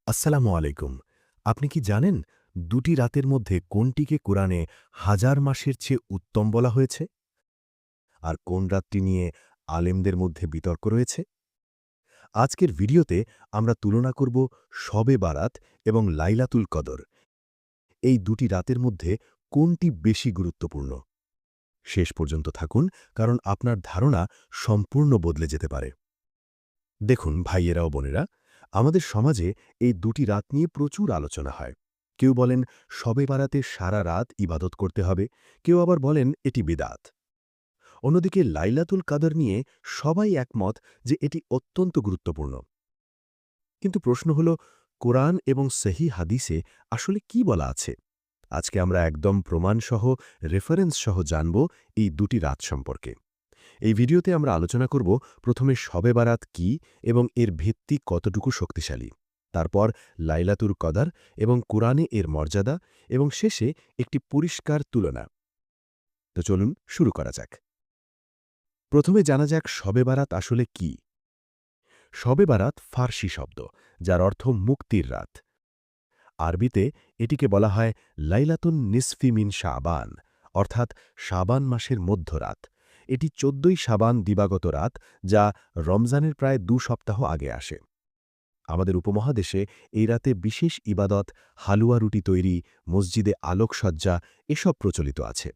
আসসালামু আলাইকুম। আপনি কি জানেন দুটি রাতের মধ্যে কোনটিকে কোরআনে হাজার মাসের চেয়ে উত্তম বলা হয়েছে? আর কোন রাতটি নিয়ে আলেমদের মধ্যে বিতর্ক রয়েছে? আজকের ভিডিওতে আমরা তুলনা করব শবে বারাত এবং লাইলাতুল কদর। এই দুটি রাতের মধ্যে কোনটি বেশি গুরুত্বপূর্ণ? শেষ পর্যন্ত থাকুন, কারণ আপনার ধারণা সম্পূর্ণ বদলে যেতে পারে। দেখুন ভাইয়েরা ও বোনেরা, আমাদের সমাজে এই দুটি রাত নিয়ে প্রচুর আলোচনা হয়। কেউ বলেন শবে বারাতে সারা রাত ইবাদত করতে হবে, কেউ আবার বলেন এটি বিদআত। অন্যদিকে লাইলাতুল কাদর নিয়ে সবাই একমত যে এটি অত্যন্ত গুরুত্বপূর্ণ। কিন্তু প্রশ্ন হল, কোরআন এবং সহি হাদিসে আসলে কি বলা আছে? আজকে আমরা একদম প্রমাণসহ, রেফারেন্স সহ জানব এই দুটি রাত সম্পর্কে। এই ভিডিওতে আমরা আলোচনা করব প্রথমে শবে বারাত কি এবং এর ভিত্তি কতটুকু শক্তিশালী, তারপর লাইলাতুল কদর এবং কোরআনে এর মর্যাদা, এবং শেষে একটি পরিষ্কার তুলনা। তো চলুন শুরু করা যাক। প্রথমে জানা যাক শবে বারাত আসলে কি। শবে বারাত ফার্সি শব্দ, যার অর্থ মুক্তির রাত। আরবিতে এটিকে বলা হয় লাইলাতুন নিসফি মিন শাবান, অর্থাৎ শাবান মাসের মধ্যরাত। এটি ১৪ই শাবান দিবাগত রাত, যা রমজানের প্রায় ২ সপ্তাহ আগে আসে। আমাদের উপমহাদেশে এই রাতে বিশেষ ইবাদত, হালুয়া রুটি তৈরি, মসজিদে আলোকসজ্জা এসব প্রচলিত আছে।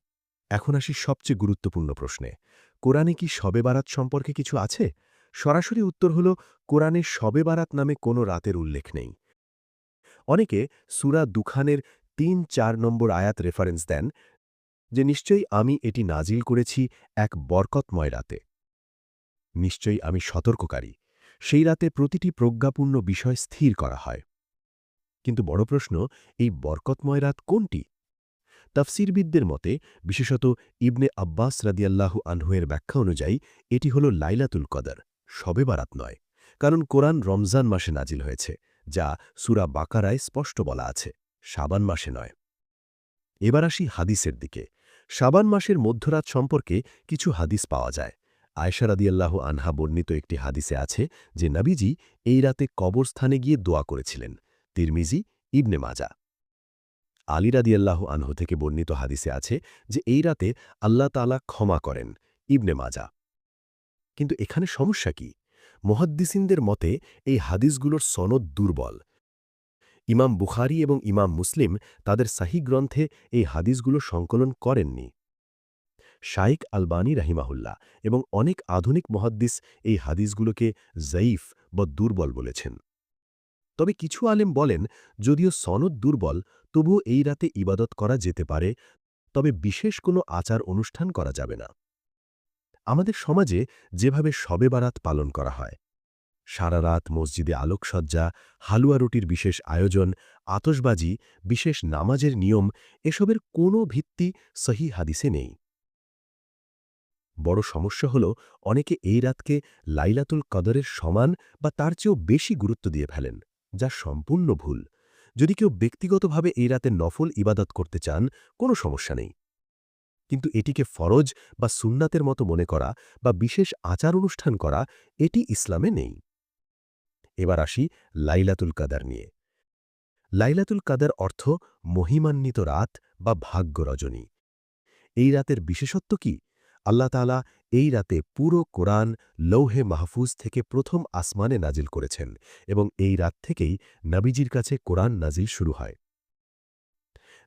এখন আসি সবচেয়ে গুরুত্বপূর্ণ প্রশ্নে, কোরআনে কি শবে বারাত সম্পর্কে কিছু আছে? সরাসরি উত্তর হল, কোরআনে শবে বারাত নামে কোনো রাতের উল্লেখ নেই। অনেকে সূরা দুখানের ৩-৪ নম্বর আয়াত রেফারেন্স দেন যে নিশ্চয়ই আমি এটি নাজিল করেছি এক বরকতময় রাতে। নিশ্চয়ই আমি সতর্ককারী। সেই রাতে প্রতিটি প্রজ্ঞাপূর্ণ বিষয় স্থির করা হয়। কিন্তু বড় প্রশ্ন, এই বরকতময় রাত কোনটি? তাফসিরবিদদের মতে, বিশেষত ইবনে আব্বাস রাদিয়াল্লাহু আনহু-এর ব্যাখ্যা অনুযায়ী এটি হল লাইলাতুল কদর, শবে বারাত নয়। কারণ কোরআন রমজান মাসে নাজিল হয়েছে, যা সূরা বাকারায় স্পষ্ট বলা আছে, শাবান মাসে নয়। এবার আসি হাদিসের দিকে। শাবান মাসের মধ্যরাত সম্পর্কে কিছু হাদিস পাওয়া যায়। আয়েশা রাদিয়াল্লাহু আনহা বর্ণিত একটি হাদিসে আছে যে নবীজি এই রাতে কবরস্থানে গিয়ে দোয়া করেছিলেন। তিরমিজি, ইবনে মাজা। আলী রাদিয়াল্লাহু আনহু থেকে বর্ণিত হাদিসে আছে যে এই রাতে আল্লাহ তাআলা ক্ষমা করেন। ইবনে মাজা। কিন্তু এখানে সমস্যা কি? মুহাদ্দিসিনদের মতে এই হাদিসগুলোর সনদ দুর্বল। ইমাম বুখারী এবং ইমাম মুসলিম তাদের সাহিহ গ্রন্থে এই হাদিসগুলো সংকলন করেননি। শাইখ আলবানী রাহিমাহুল্লাহ এবং অনেক আধুনিক মুহাদ্দিস এই হাদিসগুলোকে জঈফ বা দুর্বল বলেছেন। তবে কিছু আলেম বলেন, যদিও সনদ দুর্বল, তবুও এই রাতে ইবাদত করা যেতে পারে, তবে বিশেষ কোনো আচার অনুষ্ঠান করা যাবে না। আমাদের সমাজে যেভাবে শবে বারাত পালন করা হয়, সারা রাত মসজিদে আলোকসজ্জা, হালুয়া রুটির বিশেষ আয়োজন, আতশবাজি, বিশেষ নামাজের নিয়ম, এসবের কোনো ভিত্তি সহিহ হাদিসে নেই। বড় সমস্যা হল, অনেকে এই রাতকে লাইলাতুল কদরের সমান বা তার চেয়েও বেশি গুরুত্ব দিয়ে ফেলেন, যা সম্পূর্ণ ভুল। যদি কেউ ব্যক্তিগতভাবে এই রাতে নফল ইবাদত করতে চান, কোনো সমস্যা নেই। কিন্তু এটিকে ফরজ বা সুন্নাতের মতো মনে করা বা বিশেষ আচার অনুষ্ঠান করা, এটি ইসলামে নেই। এবার আসি লাইলাতুল কদর নিয়ে। লাইলাতুল কদর অর্থ মহিমান্বিত রাত বা ভাগ্য রজনী। এই রাতের বিশেষত্ব কি? আল্লাহ তাআলা এই রাতে পুরো কোরআন লৌহে মাহফুজ থেকে প্রথম আসমানে নাজিল করেছেন, এবং এই রাত থেকেই নবীজির কাছে কোরআন নাজিল শুরু হয়।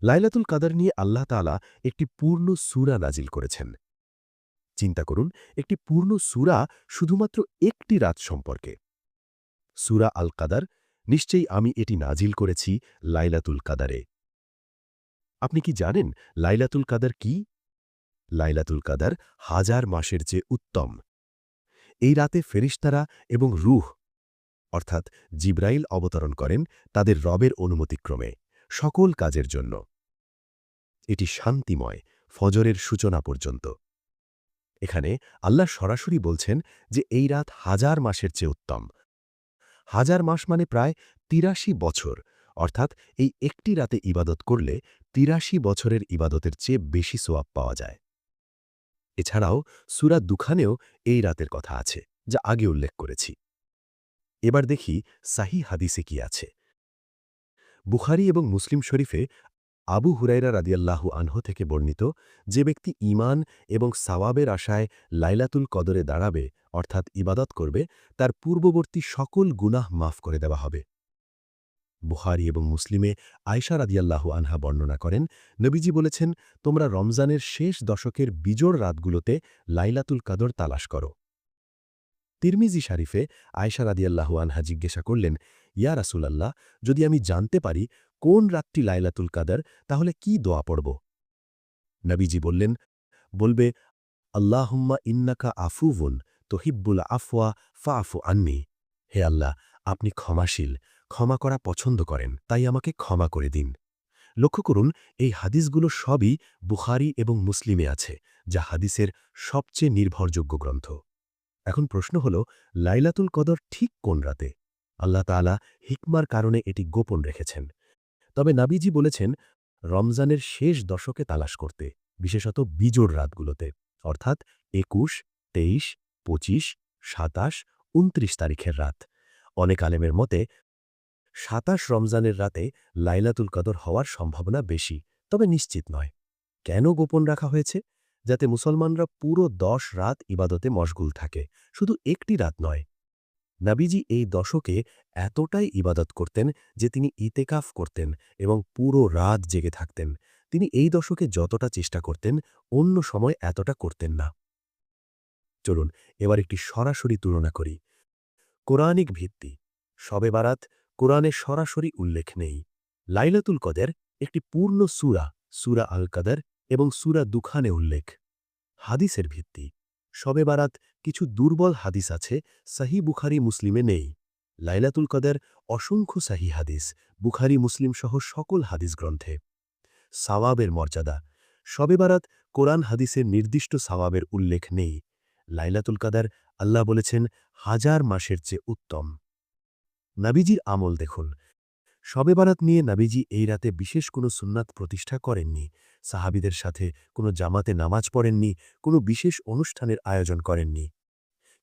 লাইলাতুল কদর নিয়ে আল্লাহ তাআলা একটি পূর্ণ সূরা নাজিল করেছেন। চিন্তা করুন, একটি পূর্ণ সূরা শুধুমাত্র একটি রাত সম্পর্কে। সূরা আল কদর, নিশ্চয়ই আমি এটি নাজিল করেছি লাইলাতুল কদরে। আপনি কি জানেন লাইলাতুল কদর কি? লাইলাতুল কদর হাজার মাসের চেয়ে উত্তম। এই রাতে ফেরেশতারা এবং রূহ, অর্থাৎ জিবরাইল অবতরণ করেন তাদের রবের অনুমতিক্রমে, সকল কাজের জন্য। এটি শান্তিময়, ফজরের সূচনা পর্যন্ত। এখানে আল্লাহ সরাসরি বলছেন যে এই রাত হাজার মাসের চেয়ে উত্তম। হাজার মাস মানে প্রায় ৮৩ বছর, অর্থাৎ এই একটি রাতে ইবাদত করলে ৮৩ বছরের ইবাদতের চেয়ে বেশি সোয়াব পাওয়া যায়। এছাড়াও সূরা দুখানেও এই রাতের কথা আছে, যা আগে উল্লেখ করেছি। এবার দেখি সাহিহ হাদিসে কি আছে। বুখারী এবং মুসলিম শরীফে আবু হুরায়রা রাদিয়াল্লাহু আনহু থেকে বর্ণিত, যে ব্যক্তি ঈমান এবং সাওয়াবের আশায় লাইলাতুল কদরে দাঁড়াবে, অর্থাৎ ইবাদত করবে, তার পূর্ববর্তী সকল গুনাহ মাফ করে দেওয়া হবে। বুখারী এবং মুসলিমে আয়েশা রাদিয়াল্লাহু আনহা বর্ণনা করেন, নবীজি বলেছেন, তোমরা রমজানের শেষ দশকের বিজোড় রাতগুলোতে লাইলাতুল কদর তালাশ করো। তিরমিজি শরীফে আয়েশা রাদিয়াল্লাহু আনহা জিজ্ঞাসা করলেন, ইয়া রাসূলাল্লাহ, যদি আমি জানতে পারি কোন রাতটি লাইলাতুল কদর, তাহলে কি দোয়া পড়ব? নবীজি বললেন, বলবে, আল্লাহুম্মা ইন্নাকা আফুউন তুহিব্বুল আফওয়া ফাআফু আন্নি। হে আল্লাহ, আপনি ক্ষমাশীল, ক্ষমা করা পছন্দ করেন, তাই আমাকে ক্ষমা করে দিন। লক্ষ্য করুন, এই হাদিসগুলো সবই বুখারী এবং মুসলিমে আছে, যা হাদিসের সবচেয়ে নির্ভরযোগ্য গ্রন্থ। এখন প্রশ্ন হল, লাইলাতুল কদর ঠিক কোন রাতে? আল্লাহ তাআলা হিকমার কারণে এটি গোপন রেখেছেন। তবে নাবিজি বলেছেন, রমজানের শেষ দশকে তালাশ করতে, বিশেষত বিজোড় রাতগুলোতে, অর্থাৎ ২১, ২৩, ২৫, ২৭, ২৯ তারিখের রাত। অনেক আলেমের মতে ২৭ রমজানের রাতে লাইলাতুল কদর হওয়ার সম্ভাবনা বেশি, তবে নিশ্চিত নয়। কেন গোপন রাখা হয়েছে? যাতে মুসলমানরা পুরো ১০ রাত ইবাদতে মশগুল থাকে, শুধু একটি রাত নয়। নাবিজি এই দশকে এতটাই ইবাদত করতেন যে তিনি ইতেকাফ করতেন এবং পুরো রাত জেগে থাকতেন। তিনি এই দশকে যতটা চেষ্টা করতেন, অন্য সময় এতটা করতেন না। চলুন এবার একটি সরাসরি তুলনা করি। কোরআনিক ভিত্তি। শবে বারাত কোরআনে সরাসরি উল্লেখ নেই। লাইলাতুল কদর একটি পূর্ণ সূরা, সূরা আল কদর এবং সূরা দুখানে উল্লেখ। হাদিসের ভিত্তি। শবে বারাত কিছু দুর্বল হাদিস আছে, সহি বুখারী মুসলিমে নেই। লাইলাতুল কদর অসংখ্য সহি হাদিস, বুখারী মুসলিম সহ সকল হাদিস গ্রন্থে। সাওয়াবের মর্যাদা। শবে বারাত কোরআন হাদিসের নির্দিষ্ট সাওয়াবের উল্লেখ নেই। লাইলাতুল কদর আল্লাহ বলেছেন ১০০০ মাসের চেয়ে উত্তম। নাবিজির আমল দেখুন। শবে বারাত নিয়ে নাবিজি এই রাতে বিশেষ কোনো সুন্নাত প্রতিষ্ঠা করেননি, সাহাবিদের সাথে কোনো জামাতে নামাজ পড়েননি, কোনো বিশেষ অনুষ্ঠানের আয়োজন করেননি।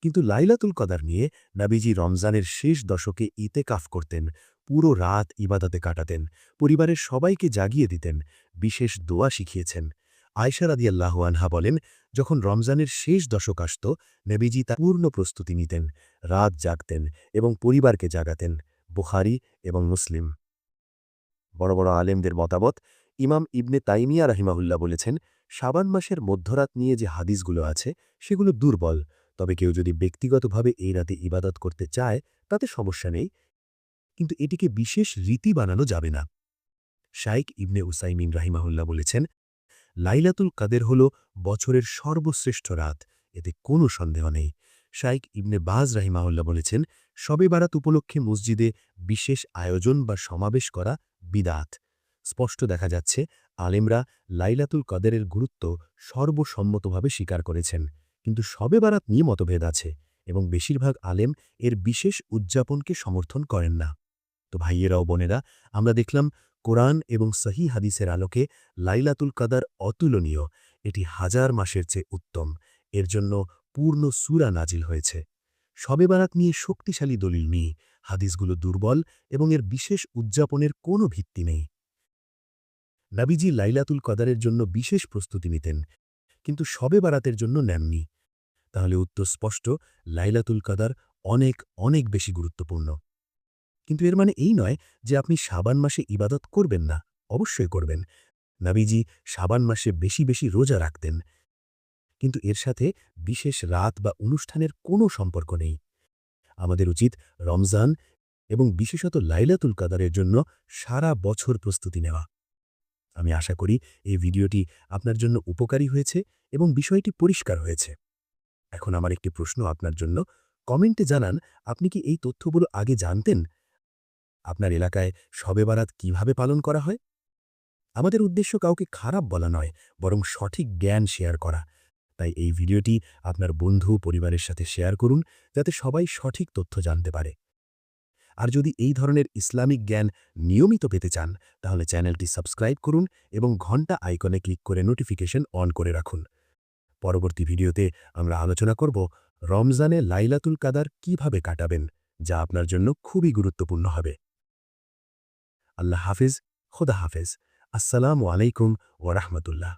কিন্তু লাইলাতুল কদর নিয়ে নাবিজি রমজানের শেষ দশকে ইতেকাফ করতেন, পুরো রাত ইবাদতে কাটাতেন, পরিবারের সবাইকে জাগিয়ে দিতেন, বিশেষ দোয়া শিখিয়েছেন। আয়েশা রাদিয়াল্লাহু আনহা বলেন, যখন রমজানের শেষ দশক আসত, নবীজি তার পূর্ণ প্রস্তুতি নিতেন, রাত জাগতেন এবং পরিবারকে জাগাতেন। বুখারী এবং মুসলিম। বড় বড় আলেমদের মতামত। ইমাম ইবনে তাইমিয়া রাহিমাহুল্লাহ বলেছেন, শাবান মাসের মধ্যরাত নিয়ে যে হাদিসগুলো আছে সেগুলো দুর্বল, তবে কেউ যদি ব্যক্তিগতভাবে এই রাতে ইবাদত করতে চায় তাতে সমস্যা নেই, কিন্তু এটিকে বিশেষ রীতি বানানো যাবে না। শাইখ ইবনে উসাইমিন রাহিমাহুল্লাহ বলেছেন, লাইলাতুল কদর হল বছরের সর্বশ্রেষ্ঠ রাত, এতে কোনো সন্দেহ নেই। শাইখ ইবনে বাজ রাহিমাহুল্লাহ বলেছেন, শবে বারাত উপলক্ষে মসজিদে বিশেষ আয়োজন বা সমাবেশ করা বিদাত। স্পষ্ট দেখা যাচ্ছে, আলেমরা লাইলাতুল কদরের গুরুত্ব সর্বসম্মতভাবে স্বীকার করেছেন, কিন্তু শবে বারাত নিয়ে মতভেদ আছে এবং বেশিরভাগ আলেম এর বিশেষ উদযাপনকে সমর্থন করেন না। তো ভাইয়েরা ও বোনেরা, আমরা দেখলাম কোরআন এবং সহি হাদিসের আলোকে লাইলাতুল কদর অতুলনীয়, এটি ১০০০ মাসের চেয়ে উত্তম, এর জন্য পূর্ণ সূরা নাজিল হয়েছে। শবে বারাত নিয়ে শক্তিশালী দলিল নেই, হাদিসগুলো দুর্বল এবং এর বিশেষ উদযাপনের কোনো ভিত্তি নেই। নাবিজি লাইলাতুল কদরের জন্য বিশেষ প্রস্তুতি নিতেন, কিন্তু শবে বারাতের জন্য নেননি। তাহলে উত্তর স্পষ্ট, লাইলাতুল কদর অনেক অনেক বেশি গুরুত্বপূর্ণ। কিন্তু এর মানে এই নয় যে আপনি শাবান মাসে ইবাদত করবেন না, অবশ্যই করবেন। নাবিজি শাবান মাসে বেশি বেশি রোজা রাখতেন, কিন্তু এর সাথে বিশেষ রাত বা অনুষ্ঠানের কোনো সম্পর্ক নেই। আমাদের উচিত রমজান এবং বিশেষত লাইলাতুল কদরের জন্য সারা বছর প্রস্তুতি নেওয়া। আমি আশা করি এই ভিডিওটি আপনার জন্য উপকারী হয়েছে এবং বিষয়টি পরিষ্কার হয়েছে। এখন আমার একটি প্রশ্ন আপনার জন্য। কমেন্টে জানান, আপনি কি এই তথ্যগুলো আগে জানতেন? আপনার এলাকায় শবে বারাত কিভাবে পালন করা হয়? আমাদের উদ্দেশ্য কাউকে খারাপ বলা নয়, বরং সঠিক জ্ঞান শেয়ার করা। তাই এই ভিডিওটি আপনার বন্ধু পরিবারের সাথে শেয়ার করুন, যাতে সবাই সঠিক তথ্য জানতে পারে। আর যদি এই ধরনের ইসলামিক জ্ঞান নিয়মিত পেতে চান, তাহলে চ্যানেলটি সাবস্ক্রাইব করুন এবং ঘন্টা আইকনে ক্লিক করে নোটিফিকেশন অন করে রাখুন। পরবর্তী ভিডিওতে আমরা আলোচনা করব রমজানে লাইলাতুল কদর কিভাবে কাটাবেন, যা আপনার জন্য খুবই গুরুত্বপূর্ণ হবে। আল্লাহ হাফেজ, খোদা হাফেজ। আসসালামু আলাইকুম ওয়া রাহমাতুল্লাহ।